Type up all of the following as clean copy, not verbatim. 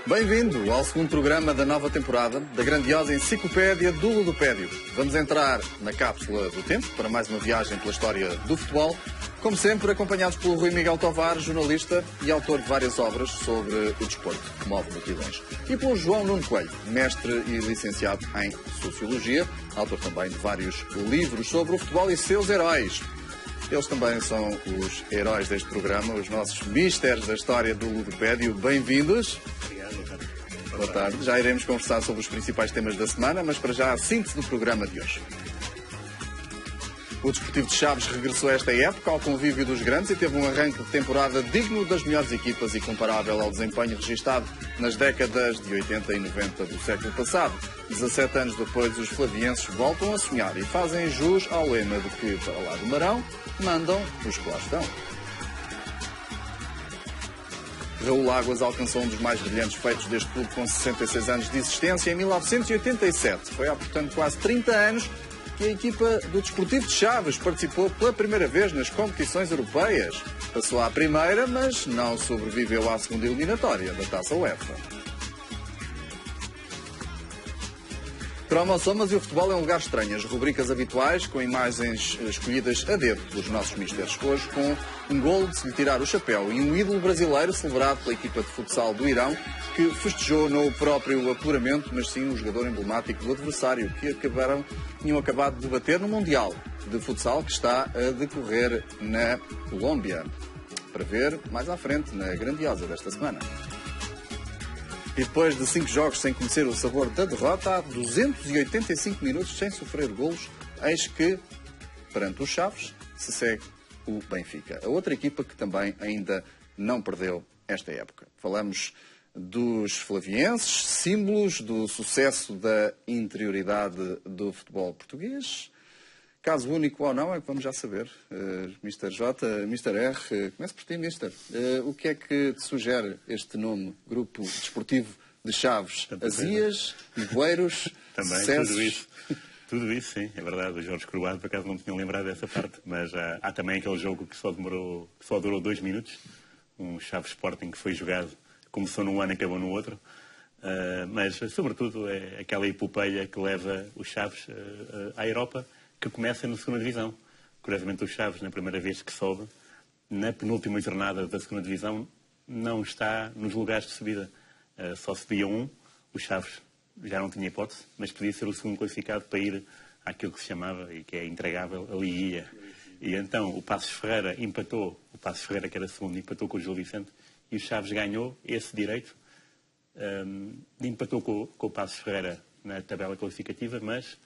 Bem-vindo ao segundo programa da nova temporada da grandiosa enciclopédia do Ludopédio. Vamos entrar na cápsula do tempo para mais uma viagem pela história do futebol, como sempre acompanhados pelo Rui Miguel Tovar, jornalista e autor de várias obras sobre o desporto que move multidões. E pelo João Nuno Coelho, mestre e licenciado em Sociologia, autor também de vários livros sobre o futebol e seus heróis. Eles também são os heróis deste programa, os nossos mistérios da história do Ludopédio. Bem-vindos. Boa tarde. Já iremos conversar sobre os principais temas da semana, mas para já a síntese do programa de hoje. O Desportivo de Chaves regressou a esta época ao convívio dos grandes e teve um arranque de temporada digno das melhores equipas e comparável ao desempenho registado nas décadas de 80 e 90 do século passado. 17 anos depois, os flavienses voltam a sonhar e fazem jus ao lema de que, para lá do Marão, mandam os que lá estão. Raul Águas alcançou um dos mais brilhantes feitos deste clube com 66 anos de existência em 1987. Foi há, portanto, quase 30 anos que a equipa do Desportivo de Chaves participou pela primeira vez nas competições europeias. Passou à primeira, mas não sobreviveu à segunda eliminatória da Taça UEFA. Cromossomas e o futebol é um lugar estranho. As rubricas habituais, com imagens escolhidas a dedo pelos nossos mistérios. Hoje, com um golo de se lhe tirar o chapéu e um ídolo brasileiro celebrado pela equipa de futsal do Irão, que festejou não o próprio apuramento, mas sim o jogador emblemático do adversário, que tinham acabado de bater no Mundial de Futsal, que está a decorrer na Colômbia. Para ver mais à frente, na grandiosa desta semana. E depois de 5 jogos sem conhecer o sabor da derrota, há 285 minutos sem sofrer golos, eis que, perante os Chaves, se segue o Benfica. A outra equipa que também ainda não perdeu esta época. Falamos dos flavienses, símbolos do sucesso da interioridade do futebol português. Caso único ou não, é que vamos já saber. Mr. J, Mr. R, comece por ti, Mr. O que é que te sugere este nome, Grupo Desportivo de Chaves? Azias, Ivoeiros, também, Cessos? Tudo isso, sim, é verdade. O Jorge Croado, por acaso, não tinha lembrado dessa parte. Mas há também aquele jogo que só durou 2 minutos. Um Chaves Sporting que foi jogado, começou num ano e acabou no outro. Mas, sobretudo, é aquela epopeia que leva os Chaves à Europa, que começa na segunda divisão. Curiosamente, o Chaves, na primeira vez que sobe, na penúltima jornada da segunda divisão, não está nos lugares de subida. Só subia um, o Chaves já não tinha hipótese, mas podia ser o segundo classificado para ir àquilo que se chamava, e que é intragável, a liguilla. E então o Passos Ferreira empatou, o Passos Ferreira, que era segundo, empatou com o Gil Vicente, e o Chaves ganhou esse direito, empatou com o Passos Ferreira na tabela qualificativa, mas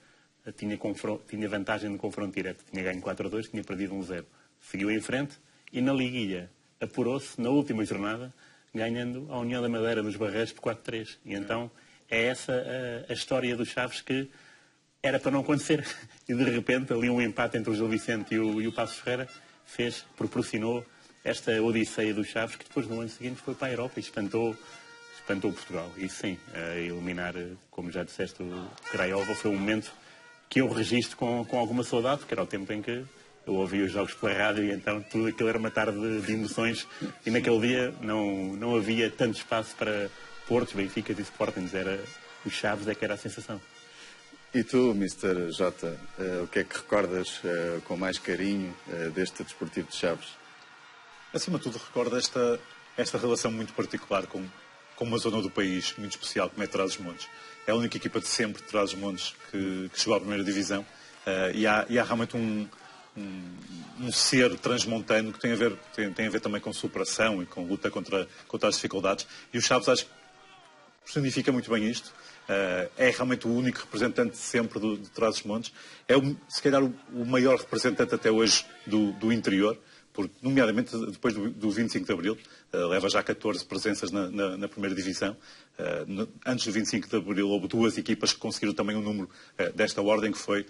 tinha vantagem no confronto direto. Tinha ganho 4-2, tinha perdido 1-0. Seguiu em frente e na liguilla apurou-se na última jornada, ganhando a União da Madeira nos Barreiros por 4-3. E então é essa a história dos Chaves, que era para não acontecer. E de repente ali um empate entre o Gil Vicente e o Passos Ferreira proporcionou esta odisseia dos Chaves, que depois no ano seguinte foi para a Europa e espantou Portugal. E sim, eliminar, como já disseste, o Craiova foi um momento que eu registro com alguma saudade, porque era o tempo em que eu ouvia os jogos pela rádio e então tudo aquilo era uma tarde de emoções, e naquele dia não havia tanto espaço para Portos, Benficas e Sportings. Era os Chaves é que era a sensação. E tu, Mr. J, o que é que recordas com mais carinho deste Desportivo de Chaves? Acima de tudo, recordo esta relação muito particular com uma zona do país muito especial, como é Trás-os-Montes. É a única equipa de sempre de Trás-os-Montes que chegou à primeira divisão, e há realmente um ser transmontano que tem a ver também com superação e com luta contra as dificuldades. E o Chaves, acho que personifica muito bem isto. É realmente o único representante sempre de Trás-os-Montes. É, se calhar, o maior representante até hoje do interior, porque, nomeadamente, depois do 25 de Abril, leva já 14 presenças na primeira divisão. Antes do 25 de Abril houve 2 equipas que conseguiram também um número desta ordem, que foi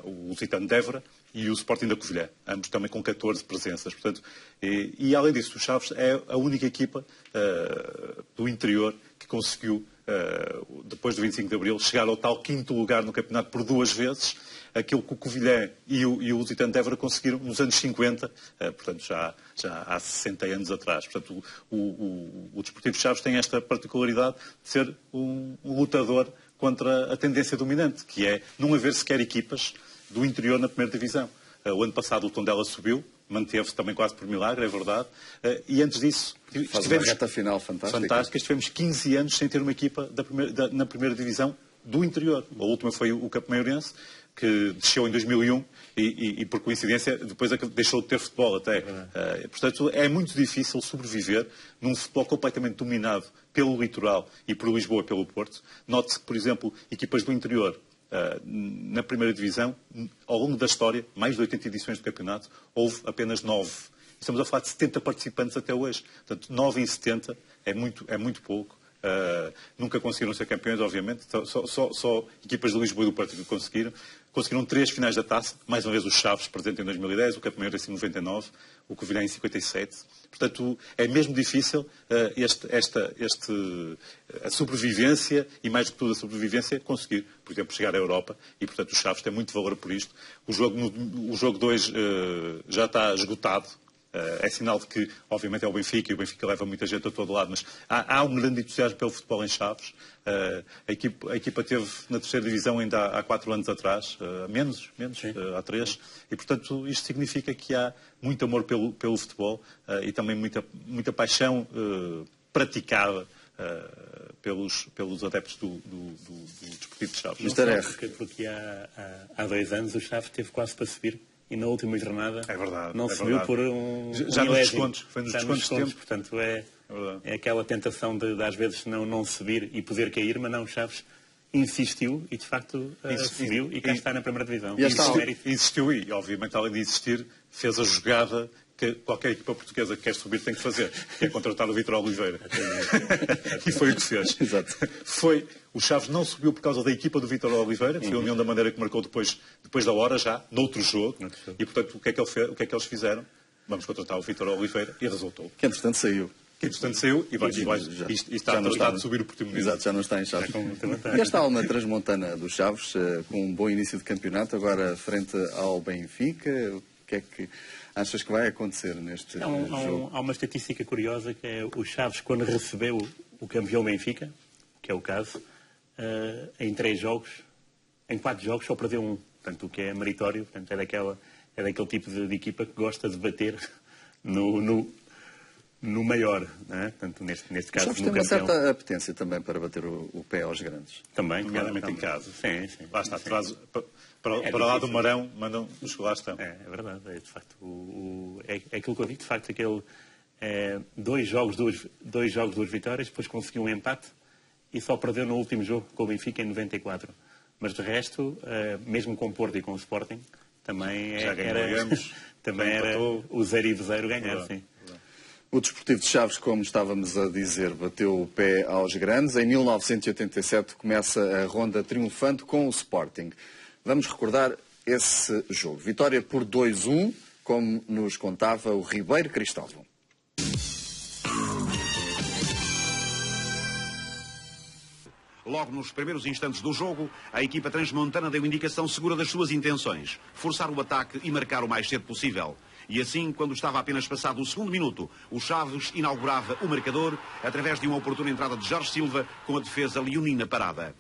o Lusitano de Évora e o Sporting da Covilhã, ambos também com 14 presenças. Portanto, e além disso, o Chaves é a única equipa do interior que conseguiu depois do 25 de Abril, chegar ao tal 5º lugar no campeonato por 2 vezes, aquilo que o Covilhã e o Lusitano de Évora conseguiram nos anos 50, portanto já há 60 anos atrás. Portanto, o Desportivo de Chaves tem esta particularidade de ser um lutador contra a tendência dominante, que é não haver sequer equipas do interior na primeira divisão. O ano passado o Tondela subiu, manteve-se também quase por milagre, é verdade, e antes disso estivemos... Uma reta final fantástica. Estivemos 15 anos sem ter uma equipa na primeira divisão do interior. A última foi o Campo Maiorense, que desceu em 2001 e por coincidência, depois deixou de ter futebol até. Portanto, é muito difícil sobreviver num futebol completamente dominado pelo litoral e por Lisboa e pelo Porto. Note-se que, por exemplo, equipas do interior, na primeira divisão, ao longo da história, mais de 80 edições do campeonato, houve apenas 9. Estamos a falar de 70 participantes até hoje. Portanto, 9 em 70 é muito pouco. Nunca conseguiram ser campeões, obviamente. Só equipas de Lisboa e do Porto que conseguiram. Conseguiram 3 finais da taça. Mais uma vez os Chaves, presente em 2010, o Campo Maiorense em 99, o Covilhã em 57. Portanto, é mesmo difícil a sobrevivência, e mais do que tudo a sobrevivência, conseguir, por exemplo, chegar à Europa. E, portanto, os Chaves têm muito valor por isto. O jogo 2 já está esgotado. É sinal de que, obviamente, é o Benfica, e o Benfica leva muita gente a todo lado, mas há um grande entusiasmo pelo futebol em Chaves. A equipa teve na terceira divisão ainda há 4 anos atrás, menos há 3, e, portanto, isto significa que há muito amor pelo futebol e também muita paixão praticada pelos adeptos do Desportivo de Chaves. Porque há 2 anos o Chaves teve quase para subir. E na última jornada não subiu por já nos descontos. Foi nos descontos de tempo. Portanto, é aquela tentação de às vezes não subir e poder cair, mas não, o Chaves insistiu e de facto subiu e cá está na primeira divisão. Insistiu e, obviamente, além de insistir, fez a jogada que qualquer equipa portuguesa que quer subir tem que fazer, que é contratar o Vítor Oliveira. E foi o que fez. Exato. O Chaves não subiu por causa da equipa do Vítor Oliveira, foi a União da Madeira que marcou depois da hora já, noutro jogo. E, portanto, o que é que eles fizeram? Vamos contratar o Vítor Oliveira e resultou. Que, entretanto, saiu. E está a subir o Portimonense. Exato, já não está em Chaves. E esta alma transmontana dos Chaves, com um bom início de campeonato, agora frente ao Benfica, o que é que achas que vai acontecer neste jogo? Há uma estatística curiosa que é o Chaves, quando recebeu o campeão Benfica, que é o caso, em 3 jogos, em 4 jogos só perdeu 1. Portanto, o que é meritório, portanto, é daquele tipo de equipa que gosta de bater no maior, não é? Portanto, neste caso, no campeão. Tem uma certa apetência também para bater o pé aos grandes. Também, nomeadamente em casa. Sim. Lá está, para lá do Marão, mandam os que lá estão. É verdade, de facto. É aquilo que eu vi, de facto, aquele 2 jogos, 2 vitórias, depois conseguiu um empate e só perdeu no último jogo com o Benfica em 94. Mas de resto, mesmo com o Porto e com o Sporting, também era o 0-0 ganhar, sim. O Desportivo de Chaves, como estávamos a dizer, bateu o pé aos grandes. Em 1987 começa a ronda triunfante com o Sporting. Vamos recordar esse jogo. Vitória por 2-1, como nos contava o Ribeiro Cristóvão. Logo nos primeiros instantes do jogo, a equipa transmontana deu indicação segura das suas intenções. Forçar o ataque e marcar o mais cedo possível. E assim, quando estava apenas passado o 2º minuto, o Chaves inaugurava o marcador através de uma oportuna entrada de Jorge Silva com a defesa leonina parada.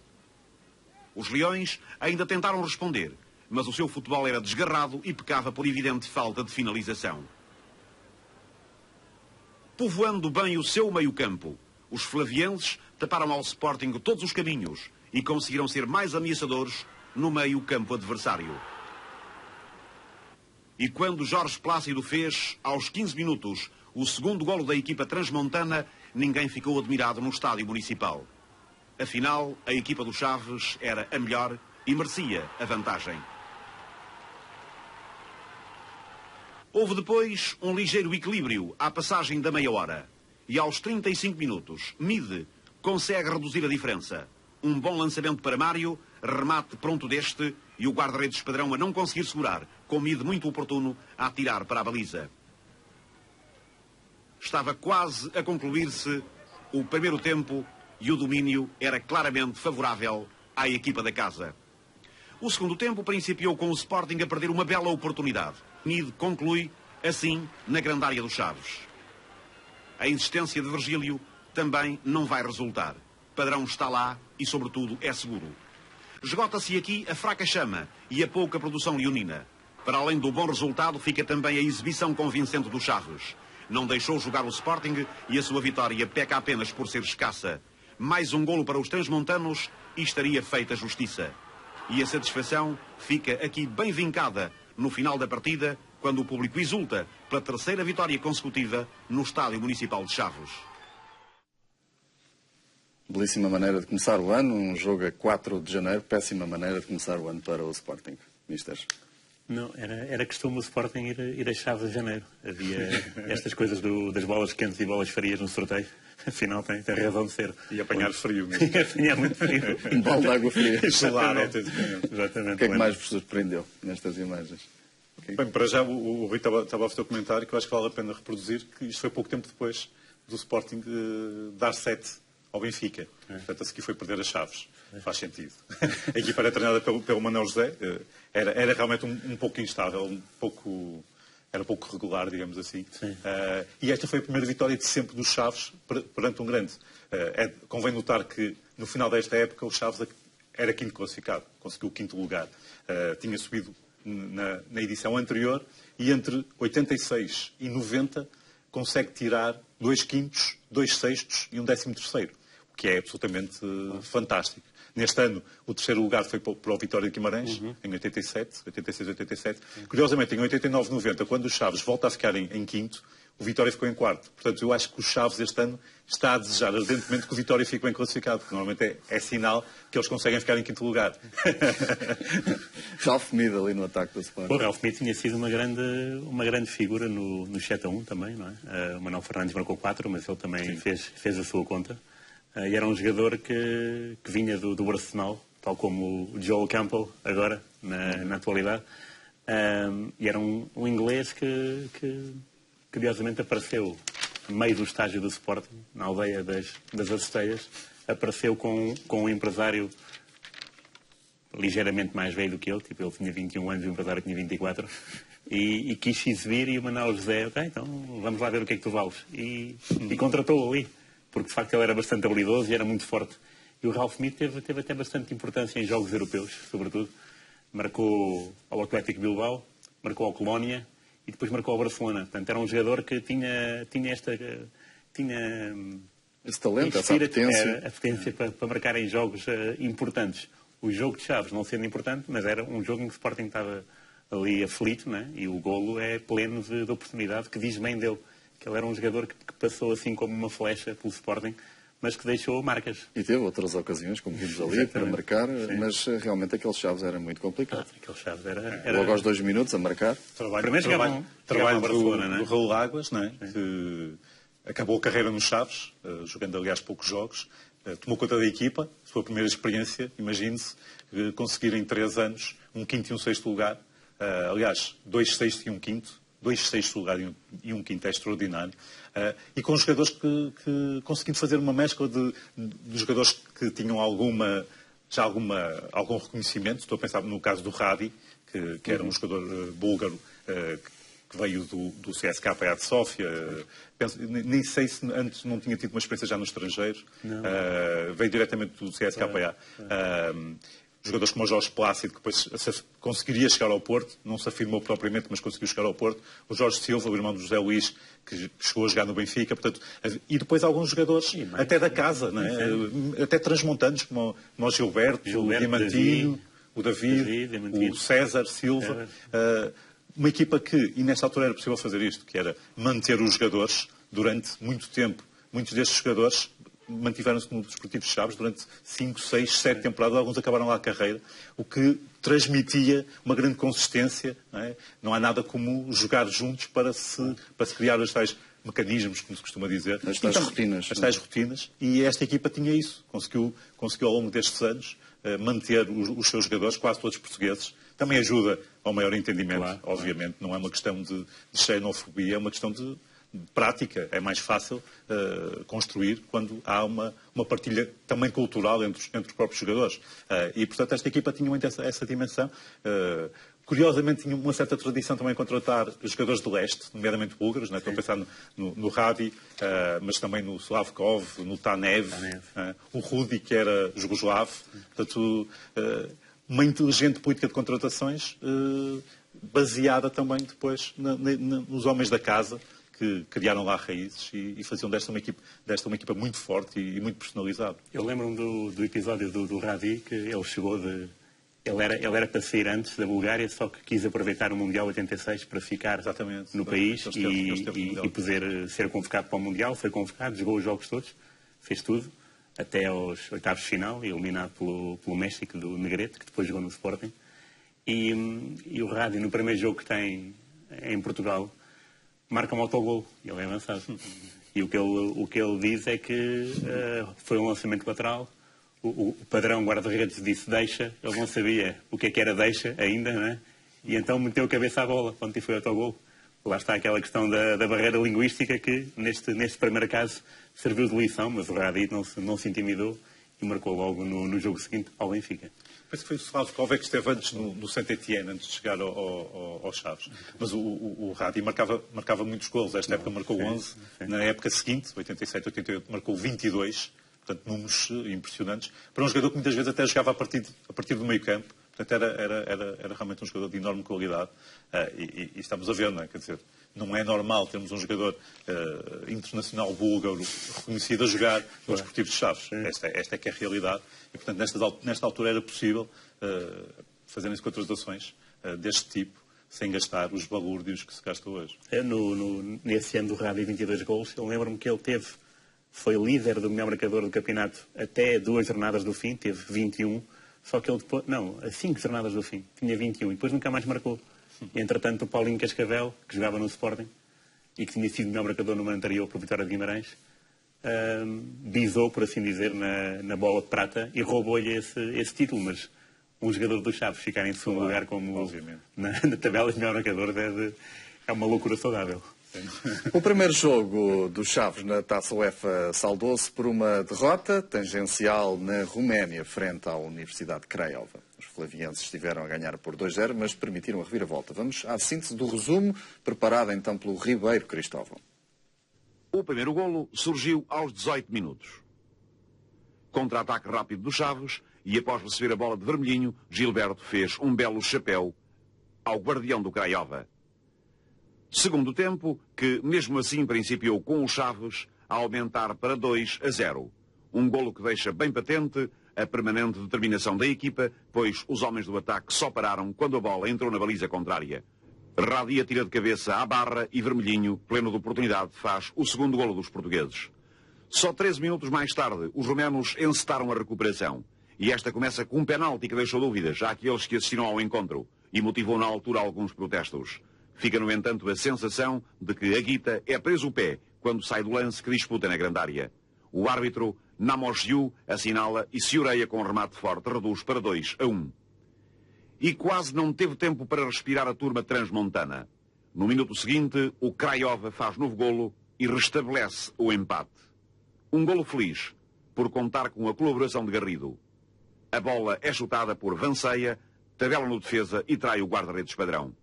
Os Leões ainda tentaram responder, mas o seu futebol era desgarrado e pecava por evidente falta de finalização. Povoando bem o seu meio-campo, os flavienses taparam ao Sporting todos os caminhos e conseguiram ser mais ameaçadores no meio-campo adversário. E quando Jorge Plácido fez, aos 15 minutos, o 2º golo da equipa transmontana, ninguém ficou admirado no estádio municipal. Afinal, a equipa do Chaves era a melhor e merecia a vantagem. Houve depois um ligeiro equilíbrio à passagem da meia hora. E aos 35 minutos, Mide consegue reduzir a diferença. Um bom lançamento para Mário, remate pronto deste e o guarda-redes Padrão a não conseguir segurar, com Mide muito oportuno a atirar para a baliza. Estava quase a concluir-se o primeiro tempo e o domínio era claramente favorável à equipa da casa. O segundo tempo principiou com o Sporting a perder uma bela oportunidade. Nid conclui, assim, na grande área dos Chaves. A insistência de Virgílio também não vai resultar. Padrão está lá e, sobretudo, é seguro. Esgota-se aqui a fraca chama e a pouca produção leonina. Para além do bom resultado, fica também a exibição convincente dos Chaves. Não deixou jogar o Sporting e a sua vitória peca apenas por ser escassa. Mais um golo para os transmontanos e estaria feita justiça. E a satisfação fica aqui bem vincada no final da partida, quando o público exulta pela terceira vitória consecutiva no Estádio Municipal de Chaves. Belíssima maneira de começar o ano, um jogo a 4 de janeiro, péssima maneira de começar o ano para o Sporting. Misters? Não, era costume o Sporting ir a Chaves de janeiro. Havia estas coisas das bolas quentes e bolas frias no sorteio. Afinal, tem razão de ser. E apanhar frio mesmo. Apanhar muito frio. Um balde de água fria. Exatamente. O que é que mais vos surpreendeu nestas imagens? Bem, para já o Rui estava a fazer o comentário que eu acho que vale a pena reproduzir, que isto foi pouco tempo depois do Sporting dar 7 ao Benfica. Portanto, a seguir foi perder as Chaves. Faz sentido. A equipa era treinada pelo Manuel José. Era realmente um pouco instável, era pouco regular, digamos assim. E esta foi a primeira vitória de sempre dos Chaves perante um grande. Convém notar que no final desta época o Chaves era quinto classificado, conseguiu o quinto lugar. Tinha subido na edição anterior e entre 86 e 90 consegue tirar 2 quintos, 2 sextos e um 13º, o que é absolutamente fantástico. Neste ano, o terceiro lugar foi para o Vitória de Guimarães, em 86, 87. Curiosamente, em 89, 90, quando o Chaves volta a ficar em quinto, o Vitória ficou em quarto. Portanto, eu acho que o Chaves este ano está a desejar ardentemente que o Vitória fique bem classificado, porque normalmente é sinal que eles conseguem ficar em quinto lugar. Ralf Mead ali no ataque do Sporting. O Ralf Mead tinha sido uma grande figura no 7-1 também, não é? O Manuel Fernandes marcou 4, mas ele também fez a sua conta. E era um jogador que vinha do Arsenal, tal como o Joel Campbell, agora, na atualidade. E era um inglês que curiosamente apareceu no meio do estágio do Sporting, na aldeia das Acesteias. Apareceu com um empresário ligeiramente mais velho do que ele, tipo, ele tinha 21 anos e o empresário tinha 24. E quis se exibir e o Manuel José, ok, então vamos lá ver o que é que tu vales. E contratou-o ali. Porque de facto ele era bastante habilidoso e era muito forte. E o Ralf Mead teve até bastante importância em jogos europeus, sobretudo. Marcou ao Atlético Bilbao, marcou ao Colónia e depois marcou ao Barcelona. Portanto, era um jogador que tinha esse talento, essa apetência. A apetência para marcar em jogos importantes. O jogo de Chaves não sendo importante, mas era um jogo em que o Sporting estava ali aflito, né? E o golo é pleno de oportunidade, que diz bem dele. Que ele era um jogador que passou assim como uma flecha pelo Sporting, mas que deixou marcas. E teve outras ocasiões, como vimos ali, exatamente, para marcar, mas realmente aqueles Chaves era muito complicado. Aqueles Chaves era... Logo aos 2 minutos a marcar. Trabalho do Raul Águas, não é? Que acabou a carreira nos Chaves, jogando aliás poucos jogos, tomou conta da equipa, sua primeira experiência, imagine-se, conseguir em 3 anos um quinto e um sexto lugar, aliás, 2 sextos e um quinto, 2 sextos lugar e um quinto é extraordinário. E com jogadores que conseguindo fazer uma mescla de jogadores que tinham algum reconhecimento. Estou a pensar no caso do Radi, que era um jogador búlgaro que veio do CSKA de Sófia. Nem sei se antes não tinha tido uma experiência já no estrangeiro. Veio diretamente do CSKA. Jogadores como o Jorge Plácido, que depois conseguiria chegar ao Porto, não se afirmou propriamente, mas conseguiu chegar ao Porto. O Jorge Silva, o irmão do José Luís, que chegou a jogar no Benfica. Portanto, e depois alguns jogadores, até da casa, não é? Até transmontanos, como o Gilberto, o Diamantino, o David, o César Silva. Uma equipa que, e nesta altura era possível fazer isto, que era manter os jogadores durante muito tempo. Muitos destes jogadores mantiveram-se no Desportivo de Chaves durante 5, 6, 7 temporadas. Alguns acabaram lá a carreira, o que transmitia uma grande consistência. Não é? Não há nada como jogar juntos para se criar os tais mecanismos, como se costuma dizer. As tais rotinas. As tais rotinas. E esta equipa tinha isso. Conseguiu ao longo destes anos manter os seus jogadores, quase todos portugueses. Também ajuda ao maior entendimento, obviamente. Não é uma questão de xenofobia, é uma questão de prática, é mais fácil construir quando há uma partilha também cultural entre os próprios jogadores. E, portanto, esta equipa tinha muito essa dimensão. Curiosamente, tinha uma certa tradição também em contratar jogadores do leste, nomeadamente búlgaros. Estou a pensar no Radi, mas também no Slavkov, no Tanev, o Rudi, que era jugoslavo. Portanto, uma inteligente política de contratações baseada também depois nos homens da casa, que criaram lá raízes e faziam desta uma equipa muito forte e muito personalizada. Eu lembro-me do episódio do Radi, que ele chegou de... Ele era para sair antes da Bulgária, só que quis aproveitar o Mundial 86 para ficar no país e poder ser convocado para o Mundial. Foi convocado, jogou os jogos todos, fez tudo, até aos oitavos de final, eliminado pelo México, do Negrete, que depois jogou no Sporting. E o Radi, no primeiro jogo que tem em Portugal, marca um autogol. Ele é avançado. E o que ele diz é que foi um lançamento lateral. O padrão guarda-redes disse deixa. Ele não sabia o que era deixa ainda, não é? E então meteu a cabeça à bola quando foi autogol. Lá está aquela questão da barreira linguística que, neste primeiro caso, serviu de lição, mas o Radi não se intimidou e marcou logo no jogo seguinte ao Benfica. Penso que foi o Slavkov que esteve antes no Saint-Étienne, antes de chegar aos Chaves. Mas o Radi marcava muitos golos. Esta época marcou 11. Na época seguinte, 87, 88, marcou 22. Portanto, números impressionantes. Para um jogador que muitas vezes até jogava a partir do meio campo. Portanto, era realmente um jogador de enorme qualidade. E estamos a ver, não é? Quer dizer, não é normal termos um jogador internacional búlgaro reconhecido a jogar no Desportivo de Chaves. Esta é que é a realidade. E, portanto, nesta altura era possível fazerem-se contratações deste tipo, sem gastar os balúrdios que se gastam hoje. Nesse ano do Radi, 22 golos, eu lembro-me que ele foi líder do melhor marcador do campeonato até 2 jornadas do fim, teve 21, só que ele depois, a 5 jornadas do fim, tinha 21 e depois nunca mais marcou. E, entretanto, o Paulinho Cascavel, que jogava no Sporting e que tinha sido o melhor marcador no ano anterior para o Vitória de Guimarães, bisou, por assim dizer, na bola de prata e roubou-lhe esse título, mas um jogador do Chaves ficar em segundo lugar como na tabela de melhor marcador é uma loucura saudável. O primeiro jogo dos Chaves na Taça UEFA saldou-se por uma derrota tangencial na Roménia, frente à Universidade de Craiova. Os flavienses estiveram a ganhar por 2-0, mas permitiram a reviravolta. Vamos à síntese do resumo, preparado então pelo Ribeiro Cristóvão. O primeiro golo surgiu aos 18 minutos. Contra-ataque rápido dos Chaves e após receber a bola de vermelhinho, Gilberto fez um belo chapéu ao guardião do Craiova. Segundo tempo, que mesmo assim principiou com os Chaves a aumentar para 2-0. Um golo que deixa bem patente a permanente determinação da equipa, pois os homens do ataque só pararam quando a bola entrou na baliza contrária. Radi atira de cabeça à barra e Vermelhinho, pleno de oportunidade, faz o segundo golo dos portugueses. Só 13 minutos mais tarde, os romenos encetaram a recuperação. E esta começa com um penalti que deixou dúvidas àqueles que assistiram ao encontro e motivou na altura alguns protestos. Fica, no entanto, a sensação de que a Guita é preso o pé quando sai do lance que disputa na grande área. O árbitro, Namosgiu, assinala e se oreia com um remate forte, reduz para 2-1. E quase não teve tempo para respirar a turma transmontana. No minuto seguinte, o Craiova faz novo golo e restabelece o empate. Um golo feliz, por contar com a colaboração de Garrido. A bola é chutada por Vanceia, tabela no defesa e trai o guarda-redes padrão.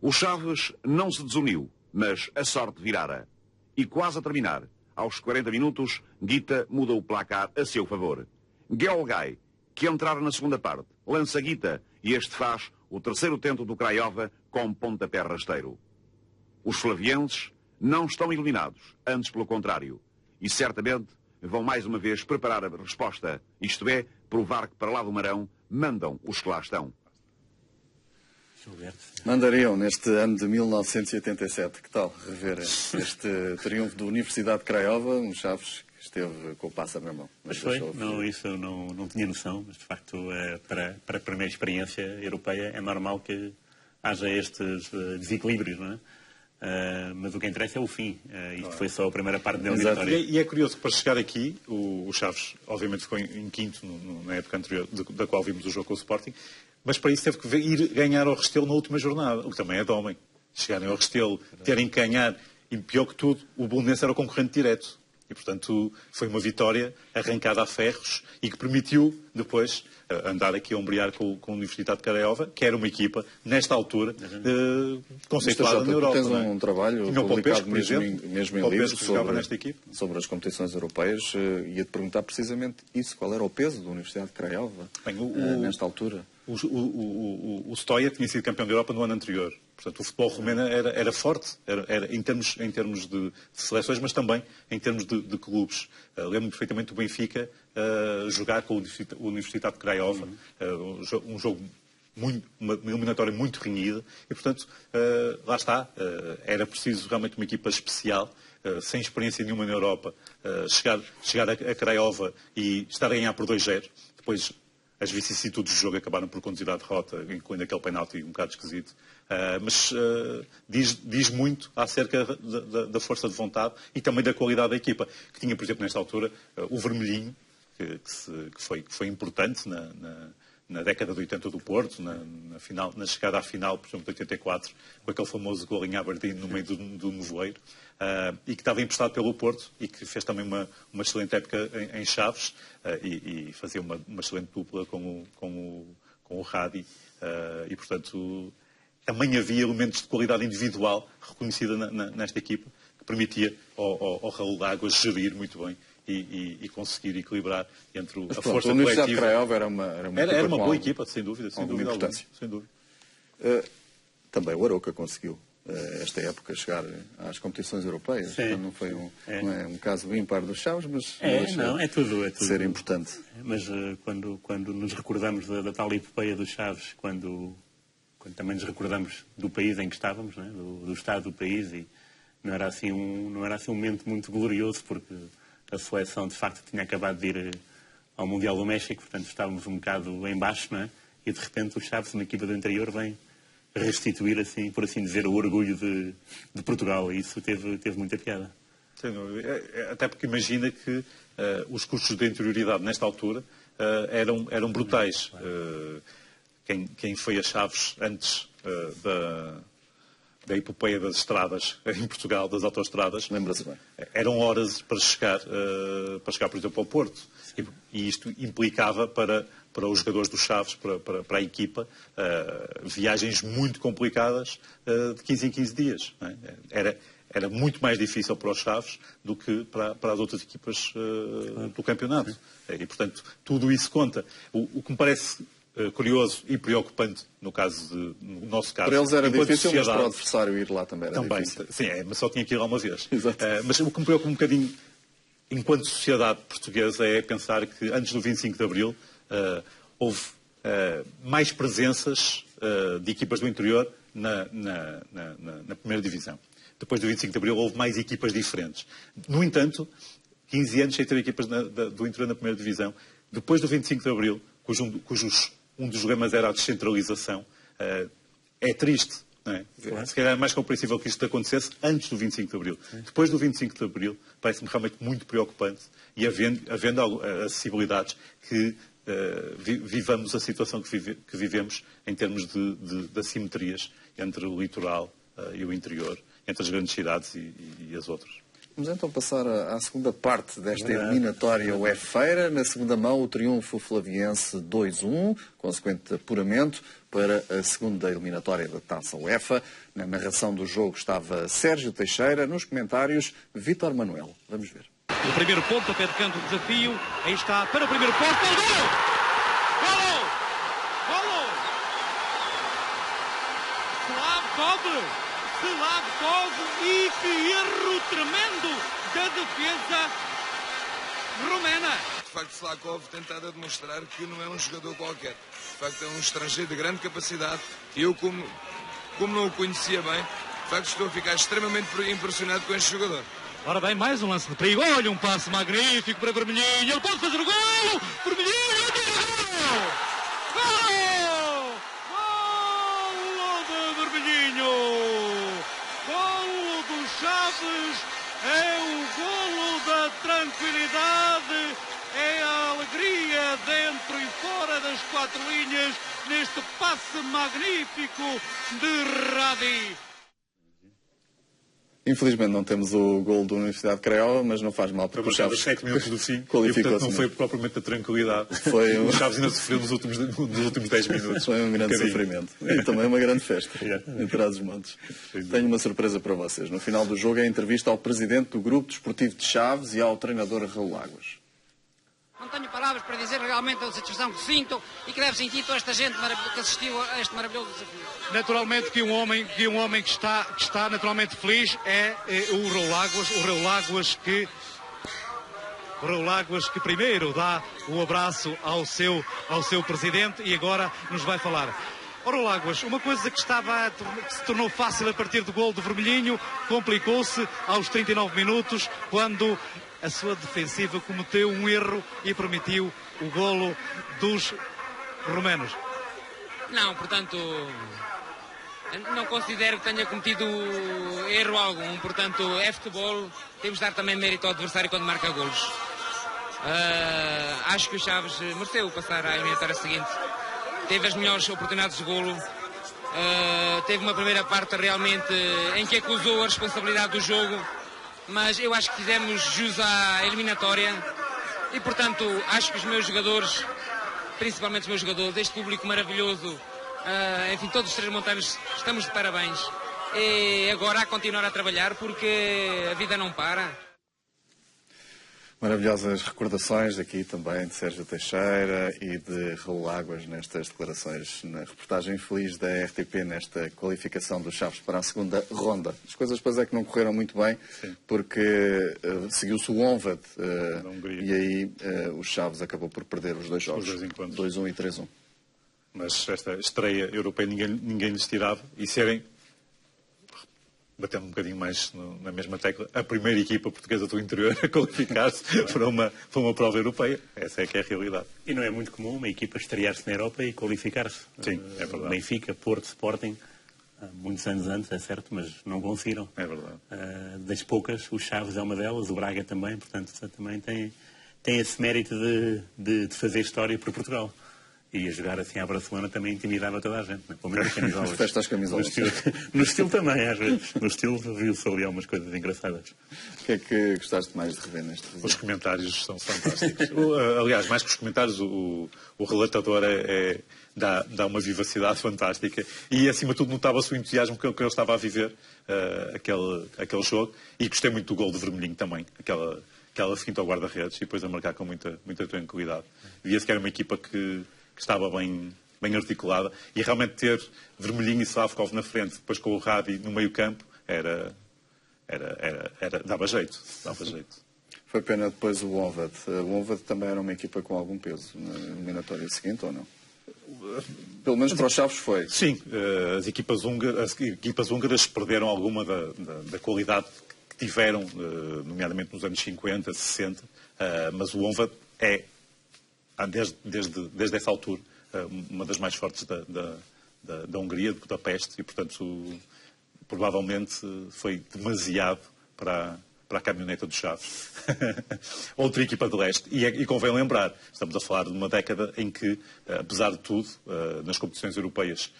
O Chaves não se desuniu, mas a sorte virara. E quase a terminar, aos 40 minutos, Guita muda o placar a seu favor. Guelgai, que entrara na segunda parte, lança Guita e este faz o terceiro tento do Craiova com pontapé rasteiro. Os flavienses não estão eliminados, antes pelo contrário. E certamente vão mais uma vez preparar a resposta, isto é, provar que para lá do Marão mandam os que lá estão. Mandariam neste ano de 1987. Que tal rever este triunfo da Universidade de Craiova, um Chaves que esteve com o passo na mão? Mas isso eu não tinha noção, mas de facto para a primeira experiência europeia é normal que haja estes desequilíbrios, não é? Mas o que interessa é o fim. Isto foi só a primeira parte da eliminatória. E é curioso que para chegar aqui, o Chaves obviamente ficou em quinto na época anterior, da qual vimos o jogo com o Sporting, mas para isso teve que ir ganhar ao Restelo na última jornada, o que também é de homem. Chegarem ao Restelo, terem que ganhar e pior que tudo, o Belenenses era o concorrente direto. E, portanto, foi uma vitória arrancada a ferros e que permitiu, depois, andar aqui a ombrear com a Universidade de Craiova, que era uma equipa, nesta altura, conceituada na Europa. Tu tens um trabalho publicado mesmo em livros sobre as competições europeias. Ia-te perguntar precisamente isso. Qual era o peso da Universidade de Craiova nesta altura? O Stoia tinha sido campeão da Europa no ano anterior. Portanto, o futebol romeno era forte, era em termos de seleções, mas também em termos de clubes. Lembro-me perfeitamente do Benfica jogar com a Universidade de Craiova, um jogo uma eliminatória muito renhida, e, portanto, lá está, era preciso realmente uma equipa especial, sem experiência nenhuma na Europa, chegar a Craiova e estar a ganhar por 2-0, depois as vicissitudes do jogo acabaram por conduzir à derrota, incluindo aquele penalti um bocado esquisito. Mas diz muito acerca da força de vontade e também da qualidade da equipa, que tinha, por exemplo, nesta altura, o Vermelhinho, que foi importante na década de 80 do Porto, na chegada à final, por exemplo, de 84, com aquele famoso gol em Aberdeen no meio do nevoeiro, e que estava emprestado pelo Porto e que fez também uma excelente época em Chaves e fazia uma excelente dupla com o Radi, e, portanto, também havia elementos de qualidade individual reconhecida nesta equipa, que permitia ao Raul Águas gerir muito bem e conseguir equilibrar entre a força coletiva. A Universidade de Craiova era uma boa equipa, sem dúvida. Sem dúvida. Também o Arouca conseguiu, esta época, chegar às competições europeias. Não foi não é um caso ímpar dos Chaves, mas é tudo. Ser importante. Mas quando nos recordamos da tal epopeia dos Chaves, quando também nos recordamos do país em que estávamos, né? do estado do país, e não era assim um momento muito glorioso, porque a seleção, de facto, tinha acabado de ir ao Mundial do México, portanto estávamos um bocado em baixo, não é? E de repente o Chaves, uma equipa do interior, vem restituir, assim, por assim dizer, o orgulho de Portugal, e isso teve muita piada. Até porque imagina que os custos de interioridade nesta altura eram brutais. Quem foi a Chaves antes da epopeia das estradas em Portugal, das autoestradas, lembra-se bem, eram horas para chegar, por exemplo, ao Porto. E isto implicava para os jogadores dos Chaves, para a equipa, viagens muito complicadas de 15 em 15 dias. Não é? Era muito mais difícil para os Chaves do que para as outras equipas do campeonato. E, portanto, tudo isso conta. O que me parece curioso e preocupante no nosso caso. Para eles era difícil, mas para o adversário ir lá também era difícil. Sim, mas só tinha que ir lá uma vez. Mas o que me preocupa um bocadinho, enquanto sociedade portuguesa, é pensar que antes do 25 de Abril houve mais presenças de equipas do interior na primeira divisão. Depois do 25 de Abril houve mais equipas diferentes. No entanto, 15 anos sem ter equipas do interior na primeira divisão. Depois do 25 de Abril, um dos lemas era a descentralização, é triste. Não é? Se calhar é mais compreensível que isto acontecesse antes do 25 de Abril. Depois do 25 de Abril, parece-me realmente muito preocupante, e havendo acessibilidades, que vivamos a situação que vivemos em termos de assimetrias entre o litoral e o interior, entre as grandes cidades e as outras. Vamos então passar à segunda parte desta eliminatória UEFA. Na segunda mão, o triunfo flaviense 2-1, consequente apuramento para a segunda eliminatória da Taça UEFA. Na narração do jogo estava Sérgio Teixeira, nos comentários Vítor Manuel. Vamos ver. O primeiro ponto, a pé de canto, o desafio. Aí está, para o primeiro ponto. Golo! Golo! Slavkov, e que erro tremendo da defesa romena. De facto, Slavkov tem estado a demonstrar que não é um jogador qualquer. De facto, é um estrangeiro de grande capacidade. E eu, como não o conhecia bem, de facto estou a ficar extremamente impressionado com este jogador. Ora bem, mais um lance de perigo. Olha, um passe magnífico para Vermelhinho. Ele pode fazer o gol! Vermelhinho, gol! Gol! Gol de Vermelhinho! Golo do Chaves, é o golo da tranquilidade, é a alegria dentro e fora das quatro linhas, neste passe magnífico de Radi. Infelizmente não temos o gol da Universidade de Craiova, mas não faz mal, porque Foi marcado a 7 minutos do fim e, portanto, não foi propriamente a tranquilidade. Os Chaves ainda sofreu nos últimos 10 minutos. Foi um grande sofrimento. E também uma grande festa em Trás-os-Montes. Tenho uma surpresa para vocês. No final do jogo é a entrevista ao presidente do Grupo Desportivo de Chaves e ao treinador Raul Águas. Não tenho palavras para dizer realmente a satisfação que sinto e que deve sentir toda esta gente que assistiu a este maravilhoso desafio. Naturalmente que um homem que está naturalmente feliz é o Raul Águas. O Raul Águas que primeiro dá o abraço ao seu presidente e agora nos vai falar. Raul Águas, uma coisa que se tornou fácil a partir do gol do Vermelhinho, complicou-se aos 39 minutos, quando a sua defensiva cometeu um erro e permitiu o golo dos romanos. Não, portanto, não considero que tenha cometido erro algum. Portanto, é futebol, temos de dar também mérito ao adversário quando marca golos. Acho que o Chaves mereceu passar à eliminatória seguinte. Teve as melhores oportunidades de golo. Teve uma primeira parte realmente em que acusou a responsabilidade do jogo, mas eu acho que fizemos jus à eliminatória e, portanto, acho que os meus jogadores, principalmente os meus jogadores, este público maravilhoso, enfim, todos os três montanos, estamos de parabéns. E agora a continuar a trabalhar porque a vida não para. Maravilhosas recordações aqui também de Sérgio Teixeira e de Raul Águas nestas declarações, na reportagem feliz da RTP nesta qualificação dos Chaves para a segunda ronda. As coisas depois é que não correram muito bem, porque seguiu-se o Onvad e aí os Chaves acabou por perder os dois jogos, 2-1 e 3-1. Mas esta estreia europeia ninguém lhes tirava e serem, batendo um bocadinho mais na mesma tecla, a primeira equipa portuguesa do interior a qualificar-se para uma prova europeia. Essa é que é a realidade. E não é muito comum uma equipa estrear-se na Europa e qualificar-se. Sim, é verdade. Benfica, Porto, Sporting, muitos anos antes, é certo, mas não conseguiram. É verdade. Das poucas, o Chaves é uma delas, o Braga também, portanto, também tem esse mérito de fazer história por Portugal. E a jogar assim à Barcelona também intimidava toda a gente, né? Pelo menos as camisolas. Festa às camisolas. No estilo também, às vezes. No estilo viu-se ali algumas coisas engraçadas. O que é que gostaste mais de rever neste vídeo? Os comentários são fantásticos. Aliás, mais que os comentários, o relatador dá uma vivacidade fantástica e, acima de tudo, notava-se o entusiasmo que ele estava a viver aquele jogo. E gostei muito do gol do Vermelhinho também, aquela finta ao guarda-redes e depois a marcar com muita tranquilidade. Via-se que era uma equipa que estava bem articulada e realmente ter Vermelhinho e Slavkov na frente, depois com o Rabi no meio campo, dava jeito. Foi pena depois o Onvad. O Onvad também era uma equipa com algum peso na eliminatória seguinte, ou não? Pelo menos para os Chaves foi. Sim, as equipas húngaras perderam alguma da qualidade que tiveram, nomeadamente nos anos 50, 60, mas o Onvad é, desde essa altura, uma das mais fortes da Hungria, de Budapeste, e, portanto, provavelmente foi demasiado para a caminhoneta dos Chaves. Outra equipa de leste, e convém lembrar, estamos a falar de uma década em que, apesar de tudo, nas competições europeias,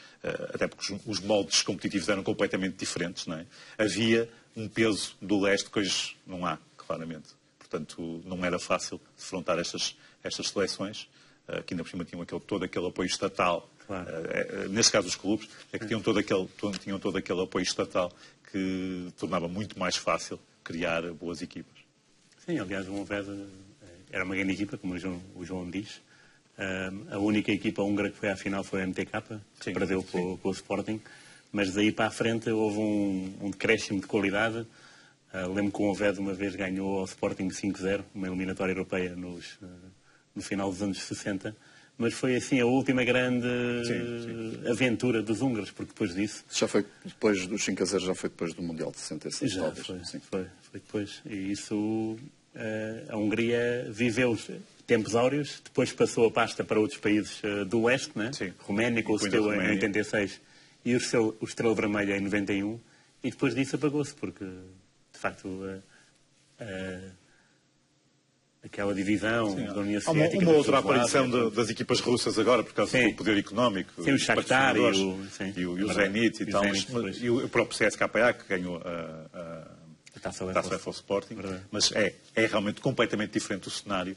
até porque os moldes competitivos eram completamente diferentes, não é? Havia um peso do leste que hoje não há, claramente. Portanto, não era fácil defrontar estas seleções, que ainda por cima tinham todo aquele apoio estatal. Claro. Neste caso, os clubes, que tinham todo aquele apoio estatal que tornava muito mais fácil criar boas equipas. Sim, aliás, o Onvad era uma grande equipa, como o João diz. A única equipa húngara que foi à final foi a MTK, que perdeu com o Sporting. Mas daí para a frente houve um decréscimo de qualidade. Lembro que o Onvad uma vez ganhou ao Sporting 5-0, uma eliminatória europeia no final dos anos 60, mas foi assim a última grande aventura dos húngaros, porque depois disso... Já foi depois dos 5-0, já foi depois do Mundial de 66, já talvez. Foi depois. E isso, a Hungria viveu tempos áureos, depois passou a pasta para outros países do leste, né? Roménia, com o Steaua em 86 e o Estrela Vermelha em 91, e depois disso apagou-se, porque, de facto... aquela divisão da União Soviética... Uma outra aparição das equipas russas agora, por causa do poder económico. Sim, o Shakhtar e o Zenit e tal. E o próprio CSKA, que ganhou Taça UEFA ao Sporting, mas é realmente completamente diferente o cenário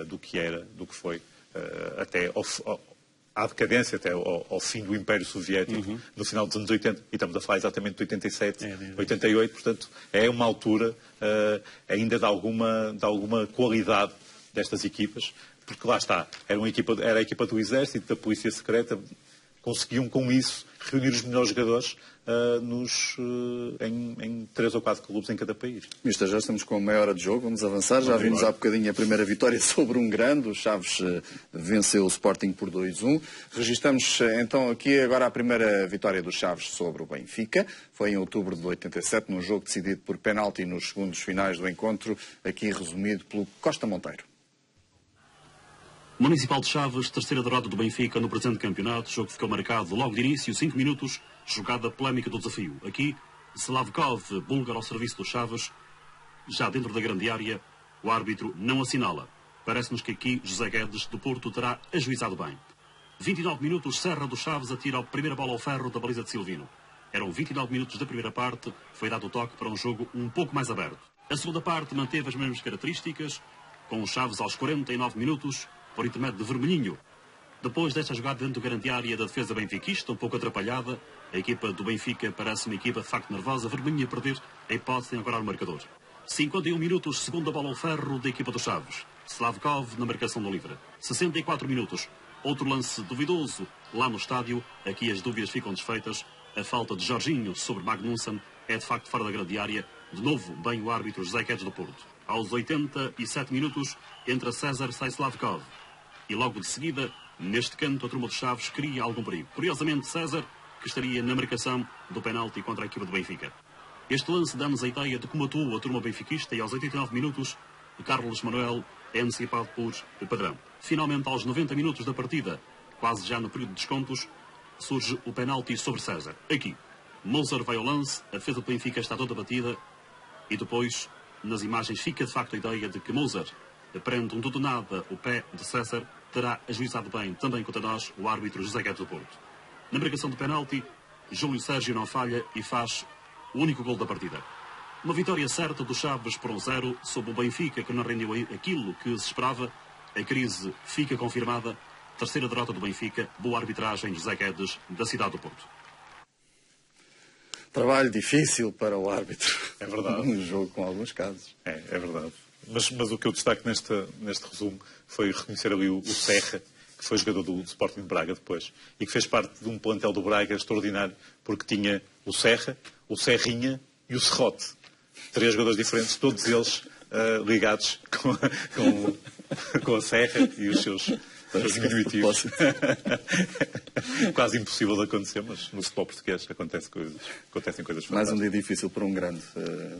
do que foi até à decadência, até ao fim do Império Soviético, no final dos anos 80, e estamos a falar exatamente de 87, 88, portanto é uma altura ainda de alguma qualidade destas equipas, porque lá está, era a equipa do Exército, da Polícia Secreta, conseguiam com isso reunir os melhores jogadores em 3 ou 4 clubes em cada país. Mister, já estamos com meia hora de jogo, vamos avançar. Já vimos há bocadinho a primeira vitória sobre um grande. O Chaves venceu o Sporting por 2-1. Registramos então aqui agora a primeira vitória do Chaves sobre o Benfica. Foi em outubro de 87, num jogo decidido por penalti nos segundos finais do encontro, aqui resumido pelo Costa Monteiro. Municipal de Chaves, terceira derrota do Benfica no presente campeonato. O jogo ficou marcado logo de início, 5 minutos, jogada polémica do desafio. Aqui, Slavkov, búlgaro ao serviço do Chaves, já dentro da grande área, o árbitro não assinala. Parece-nos que aqui José Guedes do Porto terá ajuizado bem. 29 minutos, Serra do Chaves atira a primeira bola ao ferro da baliza de Silvino. Eram 29 minutos da primeira parte, foi dado o toque para um jogo um pouco mais aberto. A segunda parte manteve as mesmas características, com o Chaves aos 49 minutos, por intermédio de Vermelhinho. Depois desta jogada dentro da grande área da defesa benfiquista, um pouco atrapalhada, a equipa do Benfica parece uma equipa de facto nervosa, Vermelhinho a perder a hipótese de ancorar o marcador. 51 minutos, segunda bola ao ferro da equipa do Chaves. Slavkov na marcação do livre. 64 minutos, outro lance duvidoso lá no estádio. Aqui as dúvidas ficam desfeitas. A falta de Jorginho sobre Magnussen é de facto fora da grande área. De novo, bem o árbitro José Guedes do Porto. Aos 87 minutos, entra César, sai Slavkov. E logo de seguida, neste canto, a turma dos Chaves cria algum perigo. Curiosamente, César, que estaria na marcação do penalti contra a equipa do Benfica. Este lance dá-nos a ideia de como atuou a turma benfiquista e aos 89 minutos, Carlos Manuel é antecipado por Padrão. Finalmente, aos 90 minutos da partida, quase já no período de descontos, surge o penalti sobre César. Aqui, Moser vai ao lance, a defesa do Benfica está toda batida e depois, nas imagens, fica de facto a ideia de que Moser prende um tudo nada o pé de César, terá ajuizado bem também contra nós o árbitro José Guedes do Porto. Na marcação do penalti, Júlio Sérgio não falha e faz o único gol da partida. Uma vitória certa do Chaves por 1-0 sobre o Benfica, que não rendeu aquilo que se esperava. A crise fica confirmada. Terceira derrota do Benfica. Boa arbitragem de José Guedes, da cidade do Porto. Trabalho difícil para o árbitro. É verdade. Um jogo com alguns casos. É verdade. Mas o que eu destaco neste resumo foi reconhecer ali o Serra, que foi jogador do Sporting de Braga depois, e que fez parte de um plantel do Braga extraordinário, porque tinha o Serra, o Serrinha e o Serrote. 3 jogadores diferentes, todos eles ligados com a Serra e os seus diminutivos. Quase impossível de acontecer, mas no futebol português acontecem coisas fantásticas. Mais um dia difícil para um grande,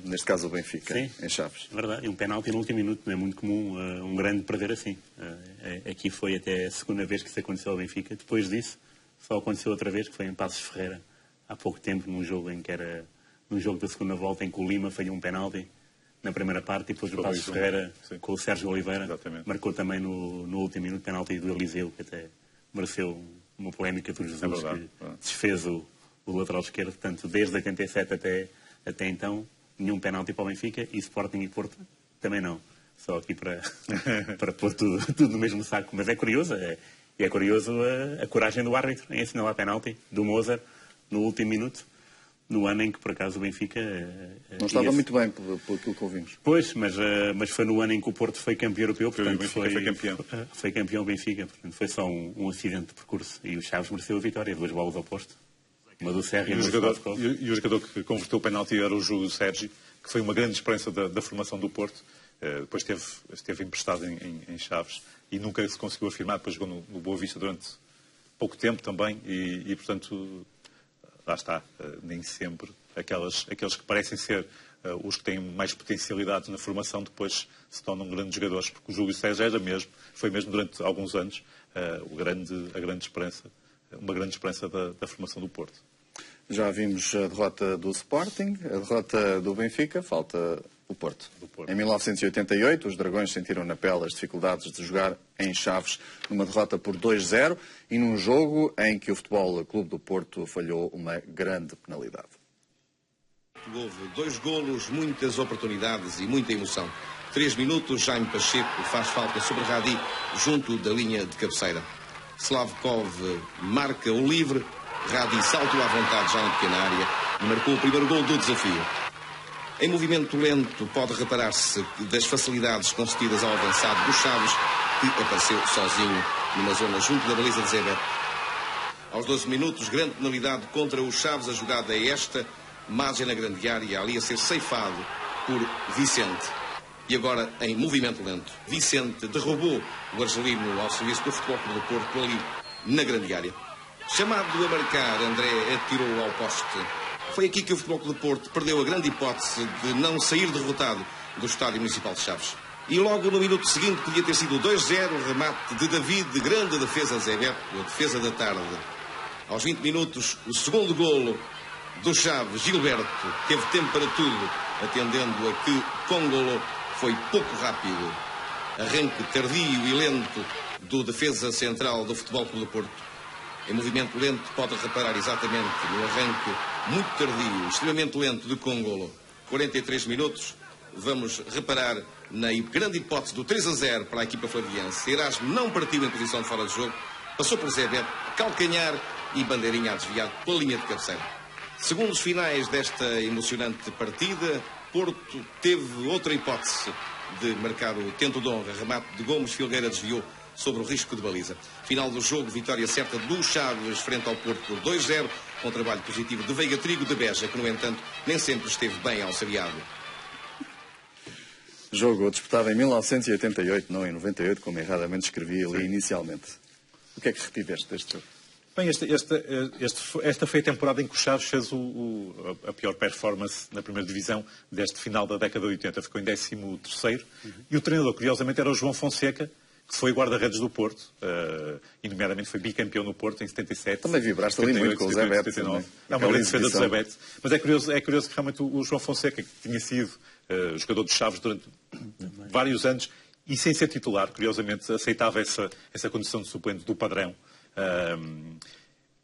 neste caso o Benfica, sim, em Chaves. É verdade, e um penalti no último minuto, não é muito comum um grande perder assim. Aqui foi até a segunda vez que isso aconteceu ao Benfica. Depois disso, só aconteceu outra vez, que foi em Passos Ferreira, há pouco tempo, num jogo da segunda volta, em que o Lima falhou um penalti na primeira parte, e depois o Passos Ferreira, com o Sérgio Oliveira, marcou também no último minuto penalti do Eliseu, que até mereceu uma polémica do Jesus, que desfez o lateral esquerdo. Portanto, desde 87 até então, nenhum penalti para o Benfica, e Sporting e Porto também não. Só aqui para pôr tudo no mesmo saco. Mas é curioso, é curioso a coragem do árbitro em assinalar penalti do Moser no último minuto, no ano em que, por acaso, o Benfica... Não estava muito bem pelo aquilo que ouvimos. Pois, mas foi no ano em que o Porto foi campeão europeu. Portanto, o Benfica foi campeão. Foi campeão o Benfica. Portanto, foi só um acidente de percurso. E o Chaves mereceu a vitória. 2 bolas ao posto. Uma do Serra e uma do Slavkov. E o jogador que converteu o penalti era o Júlio Sérgio, que foi uma grande esperança da formação do Porto. Depois esteve emprestado em Chaves e nunca se conseguiu afirmar. Depois jogou no Boa Vista durante pouco tempo também. E portanto... Lá está, nem sempre aqueles que parecem ser os que têm mais potencialidades na formação depois se tornam grandes jogadores, porque o Júlio César foi mesmo durante alguns anos uma grande esperança da formação do Porto. Já vimos a derrota do Sporting, a derrota do Benfica, falta o Porto. Em 1988, os Dragões sentiram na pele as dificuldades de jogar em Chaves numa derrota por 2-0 e num jogo em que o Futebol Clube do Porto falhou uma grande penalidade. Houve 2 golos, muitas oportunidades e muita emoção. 3 minutos, Jaime Pacheco faz falta sobre Radi, junto da linha de cabeceira. Slavkov marca o livre, Radi saltou à vontade já na pequena área e marcou o primeiro gol do desafio. Em movimento lento pode reparar-se das facilidades concedidas ao avançado dos Chaves, que apareceu sozinho numa zona junto da baliza de Zebet. Aos 12 minutos, grande penalidade contra os Chaves, a jogada é esta, Mágia na grande área, ali a ser ceifado por Vicente. E agora, em movimento lento, Vicente derrubou o argelino ao serviço do Futebol Clube do Porto, ali na grande área. Chamado a marcar, André atirou ao poste. Foi aqui que o Futebol Clube do Porto perdeu a grande hipótese de não sair derrotado do Estádio Municipal de Chaves. E logo no minuto seguinte podia ter sido 2-0, remate de David, de grande defesa de Zé Beto, a defesa da tarde. Aos 20 minutos, o segundo golo do Chaves, Gilberto, teve tempo para tudo, atendendo a que Congolo foi pouco rápido. Arranque tardio e lento do defesa central do Futebol Clube do Porto. Em movimento lento pode reparar exatamente no arranque muito tardio, extremamente lento de Congolo. 43 minutos, vamos reparar na grande hipótese do 3-0 para a equipa flaviense. Erasmo não partiu em posição de fora de jogo, passou por Zé Beto, calcanhar e bandeirinha a desviar pela linha de cabeceira. Segundos finais desta emocionante partida, Porto teve outra hipótese de marcar o tento de honra. Remate de Gomes, Filgueira desviou sobre o risco de baliza. Final do jogo, vitória certa do Chaves frente ao Porto por 2-0, com um trabalho positivo de Veiga Trigo de Beja, que no entanto nem sempre esteve bem auxiliado. Jogo disputado em 1988, não em 98, como erradamente escrevi ali inicialmente. O que é que retiveste deste jogo? Bem, esta foi a temporada em que o Chaves fez a pior performance na primeira divisão deste final da década de 80. Ficou em 13º. E o treinador, curiosamente, era o João Fonseca, que foi guarda-redes do Porto. E, nomeadamente, foi bicampeão no Porto em 77. Também vibraste ali muito com o Zé Beto. É uma grande defesa do Zé Beto. Mas é curioso que realmente o João Fonseca, que tinha sido jogador dos Chaves durante vários anos, e sem ser titular, curiosamente, aceitava essa condição de suplente do padrão.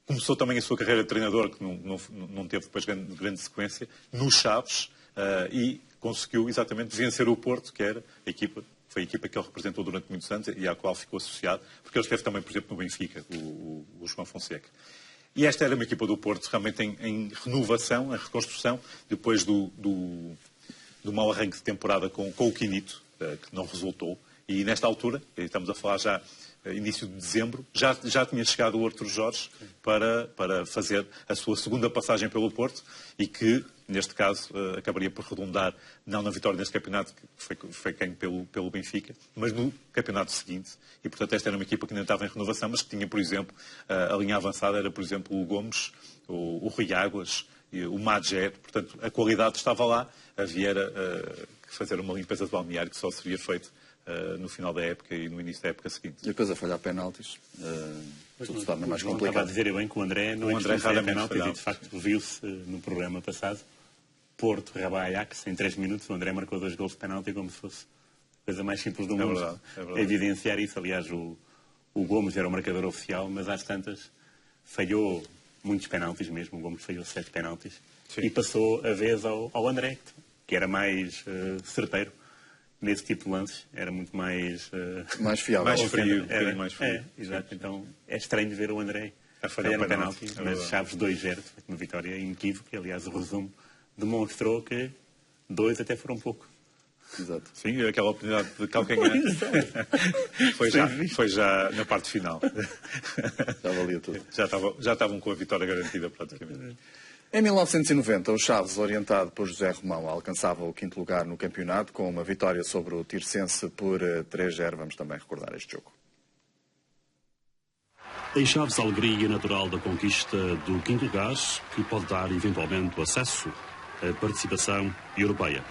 Começou também a sua carreira de treinador, que não teve depois grande sequência, no Chaves, e conseguiu exatamente vencer o Porto, que era foi a equipa que ele representou durante muitos anos e à qual ficou associado, porque ele esteve também, por exemplo, no Benfica, o João Fonseca. E esta era uma equipa do Porto realmente em renovação, em reconstrução, depois do mau arranque de temporada com o Quinito, que não resultou. E nesta altura, estamos a falar já início de dezembro, já tinha chegado o Artur Jorge para fazer a sua segunda passagem pelo Porto e que, neste caso, acabaria por redundar não na vitória neste campeonato, que foi ganho pelo Benfica, mas no campeonato seguinte. E, portanto, esta era uma equipa que ainda estava em renovação, mas que tinha, por exemplo, a linha avançada era, por exemplo, o Gomes, o Rui Águas, o Madjer. Portanto, a qualidade estava lá. Havia que fazer uma limpeza de balneário que só seria feito no final da época e no início da época seguinte. E depois a falhar penaltis, tudo se torna mais complicado. Estava a dizer bem que o André não falha penaltis e de facto viu-se no programa passado. Porto, Rabat, Ajax, em 3 minutos o André marcou 2 gols de penalti como se fosse a coisa mais simples do mundo. É verdade. Evidenciar isso, aliás, o Gomes era o marcador oficial, mas às tantas falhou muitos penaltis mesmo. O Gomes falhou 7 penaltis. Sim. E passou a vez ao André, que era mais certeiro nesse tipo de lances, era muito mais... mais fiável. Mais frio, mais frio. Exato. Então é estranho ver o André a falhar no penalti, mas Chaves 2-0, uma vitória inequívoca. Aliás, o resumo demonstrou que 2 até foram pouco. Exato. Sim, aquela oportunidade de calcanhar foi já na parte final. Já valia tudo. Já estavam com a vitória garantida praticamente. Em 1990, o Chaves, orientado por José Romão, alcançava o 5º lugar no campeonato com uma vitória sobre o Tirsense por 3-0. Vamos também recordar este jogo. Em Chaves, a alegria natural da conquista do 5º lugar, que pode dar eventualmente o acesso à participação europeia.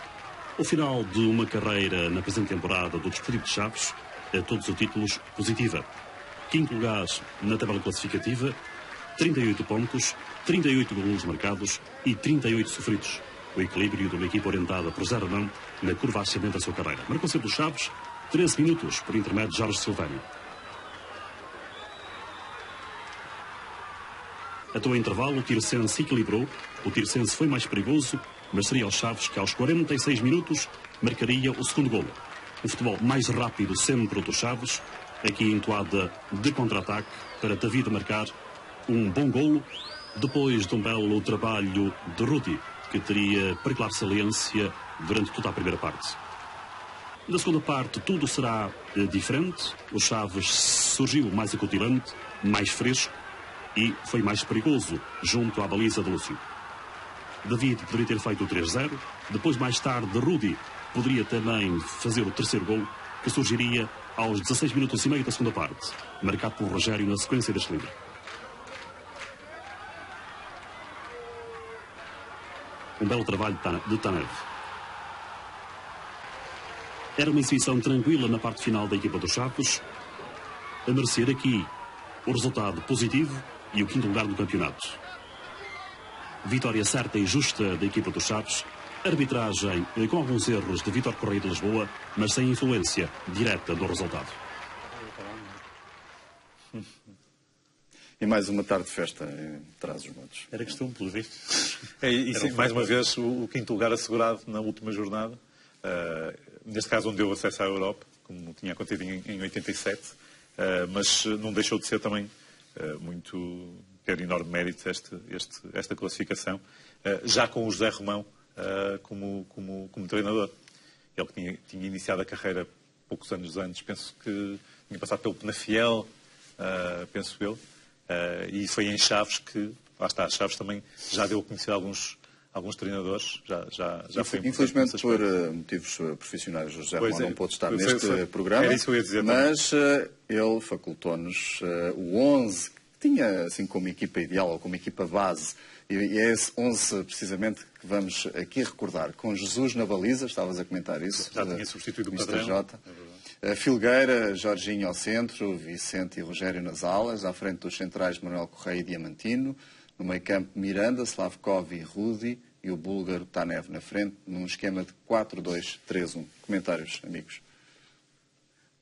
O final de uma carreira na presente temporada do Desportivo de Chaves, a todos os títulos, positiva. 5º lugar na tabela classificativa, 38 pontos, 38 golos marcados e 38 sofridos. O equilíbrio de uma equipa orientada por Zé Romão na curva ascendente da sua carreira. Marcou sempre o Chaves, 13 minutos por intermédio de Jorge Silvério. Até o intervalo, o Tirsense equilibrou. O Tirsense foi mais perigoso, mas seria o Chaves que aos 46 minutos marcaria o segundo golo. O futebol mais rápido sempre do Chaves, aqui em toada de contra-ataque para David marcar um bom golo, depois de um belo trabalho de Rudi, que teria particular saliência durante toda a primeira parte. Na segunda parte tudo será diferente. O Chaves surgiu mais acutilante, mais fresco e foi mais perigoso junto à baliza de Lúcio. David poderia ter feito o 3-0. Depois, mais tarde, Rudi poderia também fazer o terceiro gol, que surgiria aos 16 minutos e meio da segunda parte, marcado por Rogério na sequência deste livro. Um belo trabalho de Tanev. Era uma exibição tranquila na parte final da equipa dos Chaves, a merecer aqui o resultado positivo e o quinto lugar do campeonato. Vitória certa e justa da equipa dos Chaves, arbitragem com alguns erros de Vítor Correia de Lisboa, mas sem influência direta do resultado. E mais uma tarde de festa em Trás-os-Montes. Era costume, pelo visto. Sim, mais uma vez o quinto lugar assegurado na última jornada. Neste caso, onde deu acesso à Europa, como tinha acontecido em 87. Mas não deixou de ser também ter enorme mérito esta classificação, já com o José Romão como treinador. Ele que tinha iniciado a carreira poucos anos antes, penso que tinha passado pelo Penafiel, penso eu, e foi em Chaves que, lá está, Chaves também já deu a conhecer alguns treinadores, já foi. Infelizmente, por motivos profissionais, o José Romão não pôde estar neste programa, era isso que eu ia dizer, mas ele facultou-nos o 11, que tinha assim como equipa ideal, ou como equipa base, e é esse 11 precisamente que vamos aqui recordar, com Jesus na baliza, estavas a comentar isso. Já tinha substituído o Mr. Padrão. J. Filgueira, Jorginho ao centro, Vicente e Rogério nas alas, à frente dos centrais Manuel Correia e Diamantino, no meio campo Miranda, Slavkov e Rudi, e o búlgaro Tanev na frente, num esquema de 4-2-3-1. Comentários, amigos.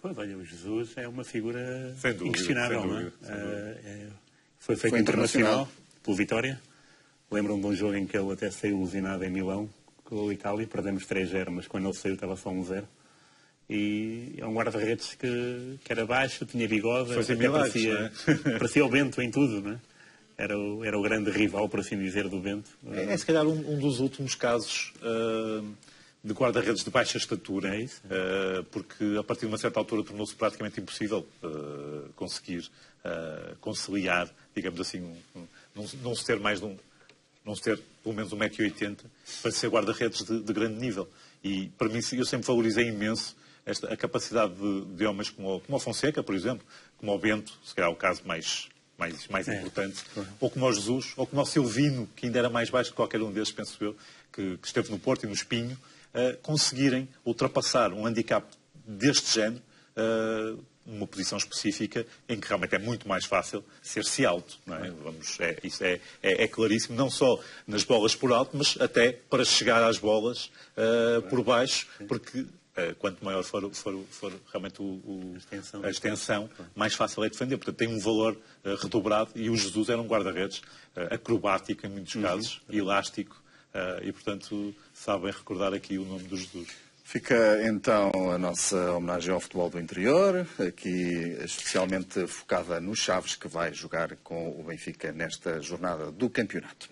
Pois, olha, o Jesus é uma figura sem dúvida, inquestionável, sem não é? dúvida. Foi feito internacional pelo Vitória. Lembram de um jogo em que ele até saiu ilusionado em Milão, com a Itália, perdemos 3-0, mas quando ele saiu estava só 1-0. E é um guarda-redes que era baixo, tinha bigode, parecia o Bento em tudo, não é? Era o grande rival, por assim dizer, do Bento. É se calhar um dos últimos casos de guarda-redes de baixa estatura. É isso? Porque a partir de uma certa altura tornou-se praticamente impossível conseguir conciliar, digamos assim, não se ter pelo menos 1,80 m para ser guarda-redes de grande nível. E para mim eu sempre valorizei imenso a capacidade de homens como o Fonseca, por exemplo, como o Bento, se calhar o caso mais importante, ou como o Jesus, ou como o Silvino, que ainda era mais baixo que qualquer um desses, penso eu, que esteve no Porto e no Espinho, conseguirem ultrapassar um handicap deste género numa posição específica em que realmente é muito mais fácil ser-se alto. Não é? Isso é claríssimo, não só nas bolas por alto, mas até para chegar às bolas por baixo, porque quanto maior for realmente a extensão, mais fácil é defender. Portanto, tem um valor redobrado e o Jesus era um guarda-redes acrobático em muitos casos, elástico, e, portanto, sabem recordar aqui o nome do Jesus. Fica então a nossa homenagem ao futebol do interior, aqui especialmente focada no Chaves, que vai jogar com o Benfica nesta jornada do campeonato.